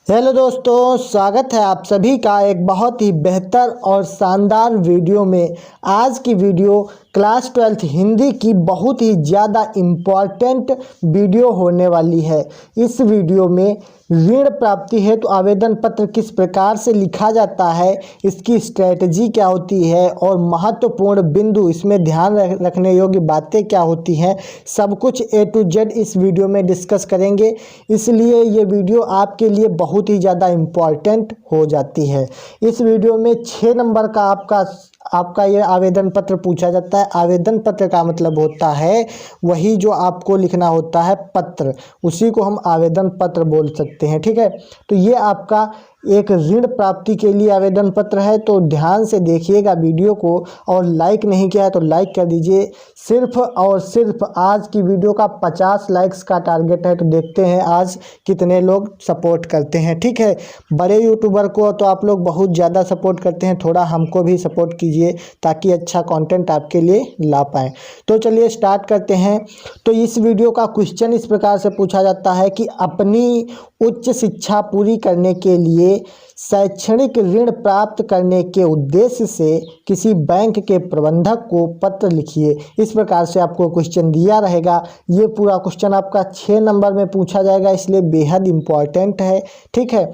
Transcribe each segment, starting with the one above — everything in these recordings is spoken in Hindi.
हेलो दोस्तों, स्वागत है आप सभी का एक बहुत ही बेहतर और शानदार वीडियो में। आज की वीडियो क्लास 12th हिंदी की बहुत ही ज़्यादा इम्पॉर्टेंट वीडियो होने वाली है। इस वीडियो में ऋण प्राप्ति हेतु आवेदन पत्र किस प्रकार से लिखा जाता है, इसकी स्ट्रेटजी क्या होती है और महत्वपूर्ण बिंदु, इसमें ध्यान रखने योग्य बातें क्या होती हैं, सब कुछ A to Z इस वीडियो में डिस्कस करेंगे। इसलिए ये वीडियो आपके लिए बहुत ही ज़्यादा इम्पॉर्टेंट हो जाती है। इस वीडियो में 6 नंबर का आपका ये आवेदन पत्र पूछा जाता है। आवेदन पत्र का मतलब होता है वही जो आपको लिखना होता है पत्र, उसी को हम आवेदन पत्र बोल सकते हैं। ठीक है, तो ये आपका एक ऋण प्राप्ति के लिए आवेदन पत्र है। तो ध्यान से देखिएगा वीडियो को, और लाइक नहीं किया है तो लाइक कर दीजिए। सिर्फ और सिर्फ आज की वीडियो का 50 लाइक्स का टारगेट है, तो देखते हैं आज कितने लोग सपोर्ट करते हैं। ठीक है, बड़े यूट्यूबर को तो आप लोग बहुत ज़्यादा सपोर्ट करते हैं, थोड़ा हमको भी सपोर्ट कीजिए ताकि अच्छा कंटेंट आपके लिए ला पाएँ। तो चलिए स्टार्ट करते हैं। तो इस वीडियो का क्वेश्चन इस प्रकार से पूछा जाता है कि अपनी उच्च शिक्षा पूरी करने के लिए शैक्षणिक ऋण प्राप्त करने के उद्देश्य से किसी बैंक के प्रबंधक को पत्र लिखिए। इस प्रकार से आपको क्वेश्चन दिया रहेगा। ये पूरा क्वेश्चन आपका 6 नंबर में पूछा जाएगा, इसलिए बेहद इम्पॉर्टेंट है। ठीक है,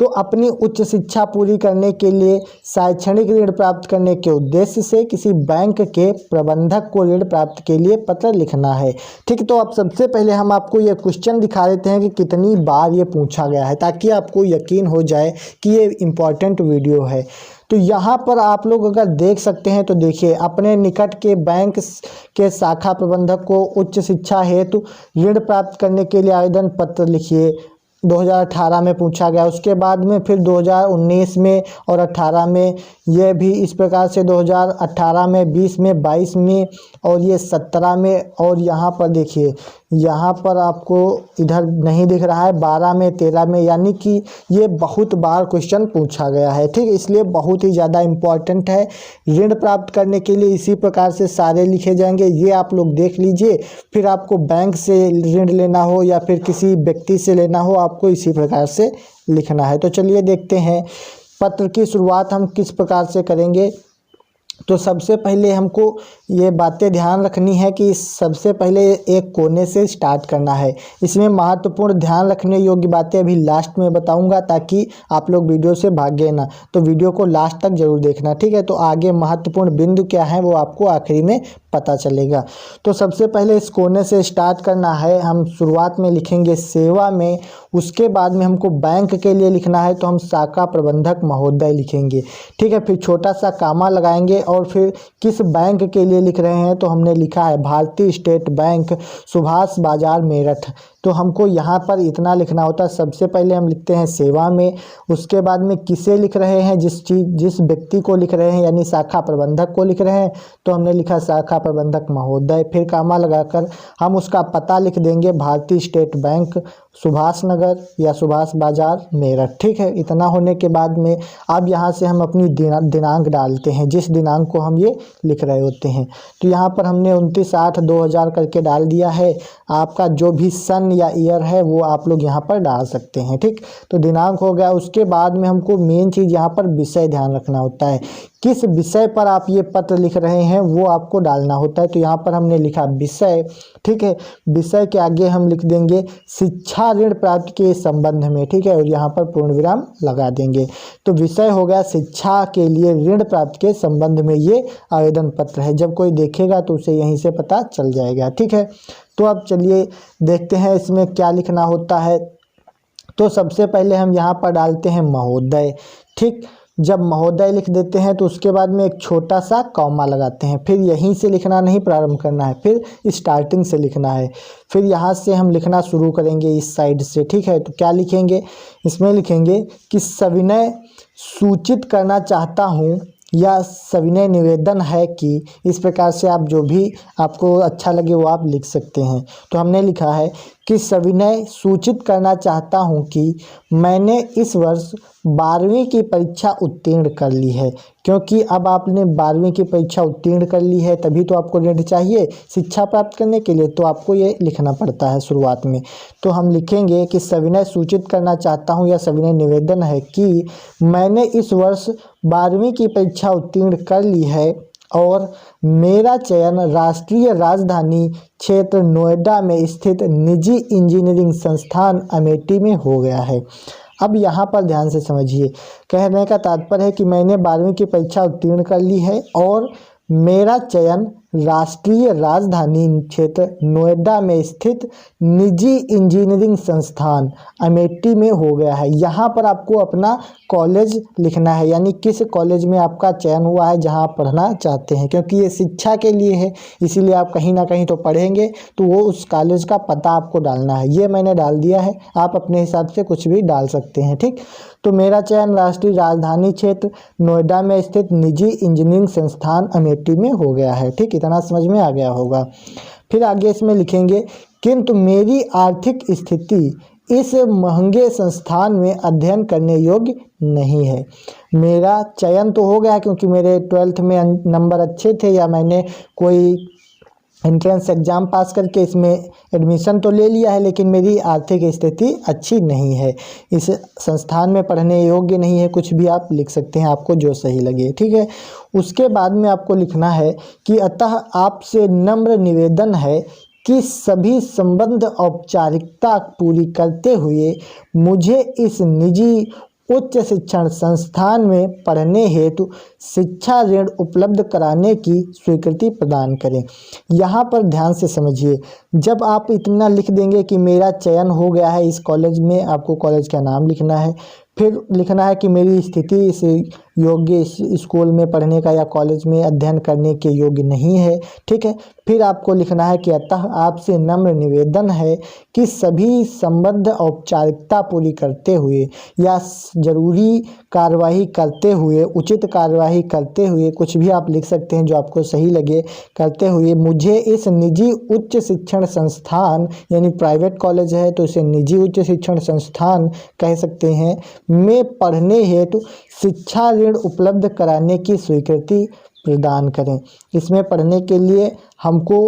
तो अपनी उच्च शिक्षा पूरी करने के लिए शैक्षणिक ऋण प्राप्त करने के उद्देश्य से किसी बैंक के प्रबंधक को ऋण प्राप्त के लिए पत्र लिखना है। ठीक, तो अब सबसे पहले हम आपको ये क्वेश्चन दिखा देते हैं कि कितनी बार ये पूछा गया है, ताकि आपको यकीन हो जाए कि ये इम्पॉर्टेंट वीडियो है। तो यहाँ पर आप लोग अगर देख सकते हैं तो देखिए, अपने निकट के बैंक के शाखा प्रबंधक को उच्च शिक्षा हेतु ऋण प्राप्त करने के लिए आवेदन पत्र लिखिए। 2018 में पूछा गया, उसके बाद में फिर 2019 में और 18 में, ये भी इस प्रकार से 2018 में, 20 में, 22 में और ये 17 में। और यहाँ पर देखिए, यहाँ पर आपको इधर नहीं दिख रहा है, 12 में, 13 में, यानी कि ये बहुत बार क्वेश्चन पूछा गया है। ठीक, इसलिए बहुत ही ज़्यादा इम्पॉर्टेंट है। ऋण प्राप्त करने के लिए इसी प्रकार से सारे लिखे जाएंगे, ये आप लोग देख लीजिए। फिर आपको बैंक से ऋण लेना हो या फिर किसी व्यक्ति से लेना हो, आपको इसी प्रकार से लिखना है। तो चलिए देखते हैं पत्र की शुरुआत हम किस प्रकार से करेंगे। तो सबसे पहले हमको ये बातें ध्यान रखनी है कि सबसे पहले एक कोने से स्टार्ट करना है। इसमें महत्वपूर्ण ध्यान रखने योग्य बातें अभी लास्ट में बताऊंगा, ताकि आप लोग वीडियो से भागे ना। तो वीडियो को लास्ट तक जरूर देखना। ठीक है, तो आगे महत्वपूर्ण बिंदु क्या है वो आपको आखिरी में पता चलेगा। तो सबसे पहले इस कोने से स्टार्ट करना है। हम शुरुआत में लिखेंगे सेवा में, उसके बाद में हमको बैंक के लिए लिखना है तो हम शाखा प्रबंधक महोदय लिखेंगे। ठीक है, फिर छोटा सा कामा लगाएंगे और फिर किस बैंक के लिए लिख रहे हैं तो हमने लिखा है भारतीय स्टेट बैंक, सुभाष बाजार, मेरठ। तो हमको यहाँ पर इतना लिखना होता है। सबसे पहले हम लिखते हैं सेवा में, उसके बाद में किसे लिख रहे हैं, जिस व्यक्ति को लिख रहे हैं यानी शाखा प्रबंधक को लिख रहे हैं, तो हमने लिखा शाखा प्रबंधक महोदय। फिर कामा लगाकर हम उसका पता लिख देंगे, भारतीय स्टेट बैंक, सुभाष नगर या सुभाष बाजार, मेरठ। ठीक है, इतना होने के बाद में अब यहाँ से हम अपनी दिनांक डालते हैं, जिस दिनांक को हम ये लिख रहे होते हैं। तो यहाँ पर हमने 29/8/2000 करके डाल दिया है। आपका जो भी सन या ईयर है वो आप लोग यहाँ पर डाल सकते हैं। ठीक, तो दिनांक हो गया। उसके बाद में हमको मेन चीज़ यहाँ पर विषय ध्यान रखना होता है, किस विषय पर आप ये पत्र लिख रहे हैं वो आपको डालना होता है। तो यहाँ पर हमने लिखा विषय। ठीक है, विषय के आगे हम लिख देंगे शिक्षा ऋण प्राप्ति के संबंध में। ठीक है, और यहाँ पर पूर्ण विराम लगा देंगे। तो विषय हो गया शिक्षा के लिए ऋण प्राप्ति के संबंध में ये आवेदन पत्र है। जब कोई देखेगा तो उसे यहीं से पता चल जाएगा। ठीक है, तो अब चलिए देखते हैं इसमें क्या लिखना होता है। तो सबसे पहले हम यहाँ पर डालते हैं महोदय। ठीक, जब महोदय लिख देते हैं तो उसके बाद में एक छोटा सा कॉमा लगाते हैं। फिर यहीं से लिखना नहीं प्रारंभ करना है, फिर स्टार्टिंग से लिखना है। फिर यहाँ से हम लिखना शुरू करेंगे इस साइड से। ठीक है, तो क्या लिखेंगे, इसमें लिखेंगे कि सविनय सूचित करना चाहता हूँ या सविनय निवेदन है कि, इस प्रकार से आप जो भी आपको अच्छा लगे वो आप लिख सकते हैं। तो हमने लिखा है कि सविनय सूचित करना चाहता हूं कि मैंने इस वर्ष 12वीं की परीक्षा उत्तीर्ण कर ली है। क्योंकि अब आपने 12वीं की परीक्षा उत्तीर्ण कर ली है तभी तो आपको ऋण चाहिए शिक्षा प्राप्त करने के लिए, तो आपको ये लिखना पड़ता है शुरुआत में। तो हम लिखेंगे कि सविनय सूचित करना चाहता हूँ या सविनय निवेदन है कि मैंने इस वर्ष 12वीं की परीक्षा उत्तीर्ण कर ली है और मेरा चयन राष्ट्रीय राजधानी क्षेत्र नोएडा में स्थित निजी इंजीनियरिंग संस्थान अमेठी में हो गया है। अब यहाँ पर ध्यान से समझिए, कहने का तात्पर्य है कि मैंने 12वीं की परीक्षा उत्तीर्ण कर ली है और मेरा चयन राष्ट्रीय राजधानी क्षेत्र नोएडा में स्थित निजी इंजीनियरिंग संस्थान अमेठी में हो गया है। यहाँ पर आपको अपना कॉलेज लिखना है, यानी किस कॉलेज में आपका चयन हुआ है जहाँ आप पढ़ना चाहते हैं, क्योंकि ये शिक्षा के लिए है इसीलिए आप कहीं ना कहीं तो पढ़ेंगे, तो वो उस कॉलेज का पता आपको डालना है। ये मैंने डाल दिया है, आप अपने हिसाब से कुछ भी डाल सकते हैं। ठीक, तो मेरा चयन राष्ट्रीय राजधानी क्षेत्र नोएडा में स्थित निजी इंजीनियरिंग संस्थान अमेठी में हो गया है। ठीक, इतना समझ में आ गया होगा। फिर आगे इसमें लिखेंगे किंतु मेरी आर्थिक स्थिति इस महंगे संस्थान में अध्ययन करने योग्य नहीं है। मेरा चयन तो हो गया क्योंकि मेरे 12th में नंबर अच्छे थे या मैंने कोई एंट्रेंस एग्ज़ाम पास करके इसमें एडमिशन तो ले लिया है, लेकिन मेरी आर्थिक स्थिति अच्छी नहीं है, इस संस्थान में पढ़ने योग्य नहीं है। कुछ भी आप लिख सकते हैं, आपको जो सही लगे। ठीक है, उसके बाद में आपको लिखना है कि अतः आपसे नम्र निवेदन है कि सभी संबंध औपचारिकता पूरी करते हुए मुझे इस निजी उच्च शिक्षण संस्थान में पढ़ने हेतु शिक्षा ऋण उपलब्ध कराने की स्वीकृति प्रदान करें। यहाँ पर ध्यान से समझिए, जब आप इतना लिख देंगे कि मेरा चयन हो गया है इस कॉलेज में, आपको कॉलेज का नाम लिखना है, फिर लिखना है कि मेरी स्थिति इस योग्य इस स्कूल में पढ़ने का या कॉलेज में अध्ययन करने के योग्य नहीं है। ठीक है, फिर आपको लिखना है कि अतः आपसे नम्र निवेदन है कि सभी संबद्ध औपचारिकता पूरी करते हुए या जरूरी कार्यवाही करते हुए, उचित कार्यवाही करते हुए, कुछ भी आप लिख सकते हैं जो आपको सही लगे, करते हुए मुझे इस निजी उच्च शिक्षण संस्थान, यानी प्राइवेट कॉलेज है तो इसे निजी उच्च शिक्षण संस्थान कह सकते हैं, में पढ़ने हेतु शिक्षा ऋण उपलब्ध कराने की स्वीकृति प्रदान करें। इसमें पढ़ने के लिए हमको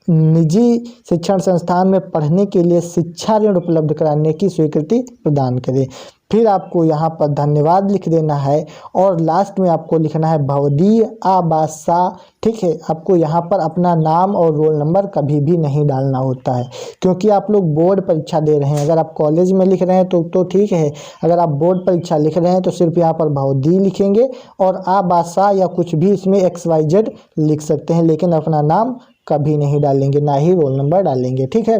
निजी शिक्षण संस्थान में पढ़ने के लिए शिक्षा ऋण उपलब्ध कराने की स्वीकृति प्रदान करें। फिर आपको यहाँ पर धन्यवाद लिख देना है और लास्ट में आपको लिखना है भवदीय आबासा। ठीक है, आपको यहाँ पर अपना नाम और रोल नंबर कभी भी नहीं डालना होता है, क्योंकि आप लोग बोर्ड परीक्षा दे रहे हैं। अगर आप कॉलेज में लिख रहे हैं तो ठीक है, अगर आप बोर्ड परीक्षा लिख रहे हैं तो सिर्फ यहाँ पर भवदीय लिखेंगे और आबासा या कुछ भी इसमें XYZ लिख सकते हैं, लेकिन अपना नाम कभी नहीं डालेंगे, ना ही रोल नंबर डालेंगे। ठीक है,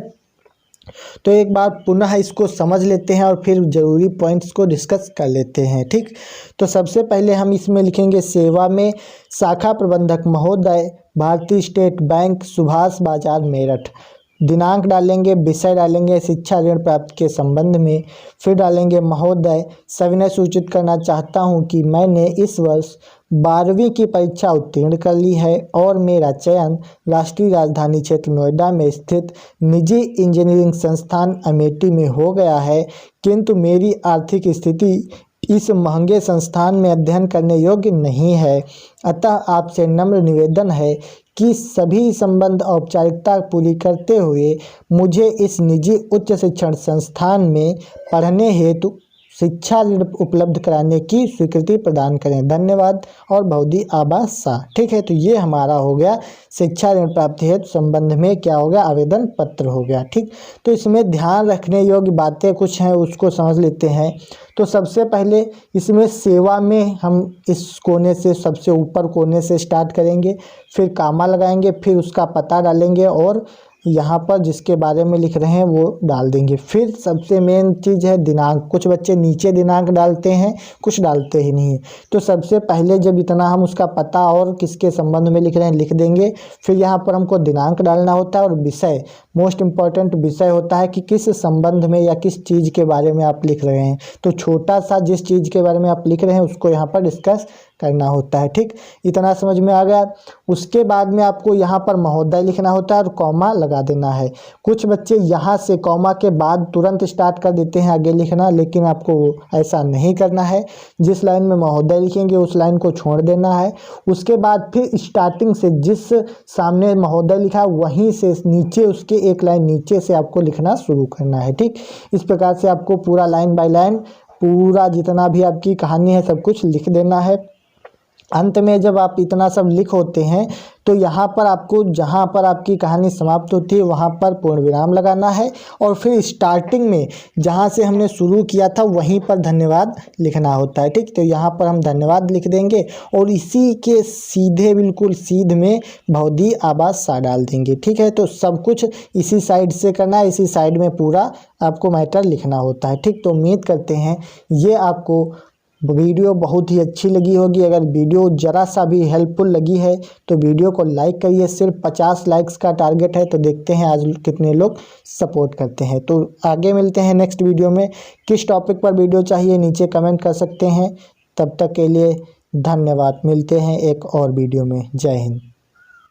तो एक बार पुनः इसको समझ लेते हैं और फिर ज़रूरी पॉइंट्स को डिस्कस कर लेते हैं। ठीक, तो सबसे पहले हम इसमें लिखेंगे सेवा में शाखा प्रबंधक महोदय, भारतीय स्टेट बैंक, सुभाष बाजार, मेरठ। दिनांक डालेंगे, विषय डालेंगे शिक्षा ऋण प्राप्ति के संबंध में, फिर डालेंगे महोदय सविनय सूचित करना चाहता हूं कि मैंने इस वर्ष 12वीं की परीक्षा उत्तीर्ण कर ली है और मेरा चयन राष्ट्रीय राजधानी क्षेत्र नोएडा में स्थित निजी इंजीनियरिंग संस्थान अमेठी में हो गया है, किंतु मेरी आर्थिक स्थिति इस महंगे संस्थान में अध्ययन करने योग्य नहीं है। अतः आपसे नम्र निवेदन है कि सभी संबंध औपचारिकता पूरी करते हुए मुझे इस निजी उच्च शिक्षण संस्थान में पढ़ने हेतु शिक्षा ऋण उपलब्ध कराने की स्वीकृति प्रदान करें। धन्यवाद और भवदीय आबासा। ठीक है, तो ये हमारा हो गया शिक्षा ऋण प्राप्ति हेतु संबंध में क्या हो गया, आवेदन पत्र हो गया। ठीक, तो इसमें ध्यान रखने योग्य बातें कुछ हैं, उसको समझ लेते हैं। तो सबसे पहले इसमें सेवा में हम इस कोने से, सबसे ऊपर कोने से स्टार्ट करेंगे, फिर कामा लगाएंगे, फिर उसका पता डालेंगे और यहाँ पर जिसके बारे में लिख रहे हैं वो डाल देंगे। फिर सबसे मेन चीज़ है दिनांक। कुछ बच्चे नीचे दिनांक डालते हैं, कुछ डालते ही नहीं। तो सबसे पहले जब इतना हम उसका पता और किसके संबंध में लिख रहे हैं लिख देंगे, फिर यहाँ पर हमको दिनांक डालना होता है और विषय, मोस्ट इम्पॉर्टेंट विषय होता है कि किस संबंध में या किस चीज़ के बारे में आप लिख रहे हैं। तो छोटा सा जिस चीज़ के बारे में आप लिख रहे हैं उसको यहाँ पर डिस्कस करना होता है। ठीक, इतना समझ में आ गया। उसके बाद में आपको यहाँ पर महोदय लिखना होता है और कॉमा लगा देना है। कुछ बच्चे यहाँ से कॉमा के बाद तुरंत स्टार्ट कर देते हैं आगे लिखना, लेकिन आपको ऐसा नहीं करना है। जिस लाइन में महोदय लिखेंगे उस लाइन को छोड़ देना है। उसके बाद फिर स्टार्टिंग से जिस सामने महोदय लिखा है वहीं से नीचे उसके एक लाइन नीचे से आपको लिखना शुरू करना है। ठीक, इस प्रकार से आपको पूरा लाइन बाय लाइन पूरा जितना भी आपकी कहानी है सब कुछ लिख देना है। अंत में जब आप इतना सब लिख होते हैं तो यहाँ पर आपको जहाँ पर आपकी कहानी समाप्त होती है वहाँ पर पूर्ण विराम लगाना है और फिर स्टार्टिंग में जहाँ से हमने शुरू किया था वहीं पर धन्यवाद लिखना होता है। ठीक, तो यहाँ पर हम धन्यवाद लिख देंगे और इसी के सीधे बिल्कुल सीध में भौदी आवाज़ सा डाल देंगे। ठीक है, तो सब कुछ इसी साइड से करना है, इसी साइड में पूरा आपको मैटर लिखना होता है। ठीक, तो उम्मीद करते हैं ये आपको वीडियो बहुत ही अच्छी लगी होगी। अगर वीडियो ज़रा सा भी हेल्पफुल लगी है तो वीडियो को लाइक करिए। सिर्फ 50 लाइक्स का टारगेट है, तो देखते हैं आज कितने लोग सपोर्ट करते हैं। तो आगे मिलते हैं नेक्स्ट वीडियो में। किस टॉपिक पर वीडियो चाहिए नीचे कमेंट कर सकते हैं। तब तक के लिए धन्यवाद। मिलते हैं एक और वीडियो में। जय हिंद।